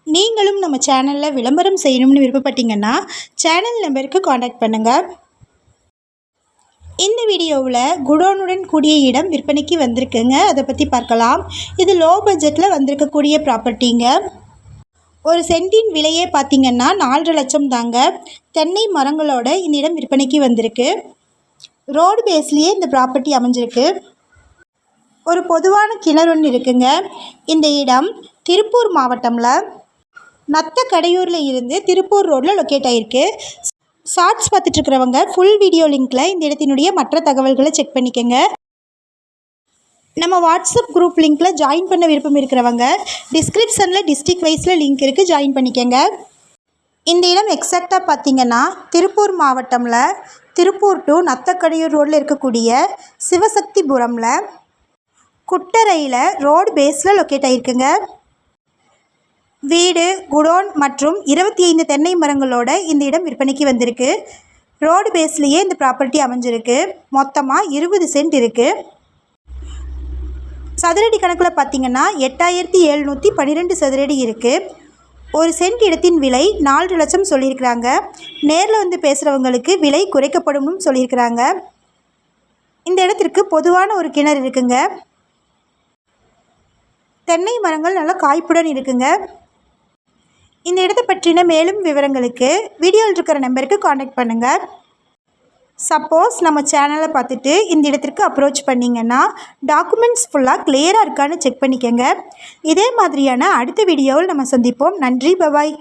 நீங்களும் நம்ம சேனலில் விளம்பரம் செய்யணும்னு விருப்பப்பட்டீங்கன்னா சேனல் நம்பருக்கு காண்டாக்ட் பண்ணுங்கள். இந்த வீடியோவில் குடோனுடன் கூடிய இடம் விற்பனைக்கு வந்திருக்குங்க. அதை பற்றி பார்க்கலாம். இது லோ பட்ஜெட்டில் வந்திருக்கக்கூடிய ப்ராப்பர்ட்டிங்க. ஒரு சென்டின் விலையே பார்த்திங்கன்னா 4.5 லட்சம் தாங்க. தென்னை மரங்களோட இந்த இடம் விற்பனைக்கு வந்திருக்கு. ரோடு பேஸ்லேயே இந்த ப்ராப்பர்ட்டி அமைஞ்சிருக்கு. ஒரு பொதுவான கிணறு ஒன்று இருக்குங்க. இந்த இடம் திருப்பூர் மாவட்டமில் நத்தக்கடையூரில் இருந்து திருப்பூர் ரோட்டில் லொக்கேட் ஆகிருக்கு. ஷார்ட்ஸ் பார்த்துட்ருக்கிறவங்க ஃபுல் வீடியோ லிங்க்கில் இந்த இடத்தினுடைய மற்ற தகவல்களை செக் பண்ணிக்கோங்க. நம்ம வாட்ஸ்அப் குரூப் லிங்க்கில் ஜாயின் பண்ண விருப்பம் இருக்கிறவங்க டிஸ்கிரிப்ஷனில் டிஸ்ட்ரிக்ட் வைஸில் லிங்க் இருக்குது, ஜாயின் பண்ணிக்கோங்க. இந்த இடம் எக்ஸாக்டாக பார்த்திங்கன்னா திருப்பூர் மாவட்டமில் திருப்பூர் டு நத்தக்கடையூர் ரோட்டில் இருக்கக்கூடிய சிவசக்திபுரமில் குட்டரையில் ரோடு பேஸில் லொக்கேட் ஆகிருக்குங்க. வீடு, குடோன் மற்றும் 25 தென்னை மரங்களோட இந்த இடம் விற்பனைக்கு வந்திருக்கு. ரோடு பேஸ்லேயே இந்த ப்ராப்பர்ட்டி அமைஞ்சிருக்கு. மொத்தமாக 20 சென்ட் இருக்குது. சதுரடி கணக்கில் பார்த்திங்கன்னா 8712 சதுரடி இருக்குது. ஒரு சென்ட் இடத்தின் விலை 4 லட்சம் சொல்லியிருக்கிறாங்க. நேரில் வந்து பேசுகிறவங்களுக்கு விலை குறைக்கப்படும்னு சொல்லியிருக்கிறாங்க. இந்த இடத்திற்கு பொதுவான ஒரு கிணறு இருக்குங்க. தென்னை மரங்கள் நல்லா காய்ப்புடன் இருக்குங்க. இந்த இடத்தை பற்றின மேலும் விவரங்களுக்கு வீடியோவில் இருக்கிற நம்பருக்கு காண்டாக்ட் பண்ணுங்கள். சப்போஸ் நம்ம சேனலை பார்த்துட்டு இந்த இடத்திற்கு அப்ரோச் பண்ணிங்கன்னா டாக்குமெண்ட்ஸ் ஃபுல்லாக கிளியராக இருக்கான்னு செக் பண்ணிக்கோங்க. இதே மாதிரியான அடுத்த வீடியோவில் நம்ம சந்திப்போம். நன்றி, பபாய்.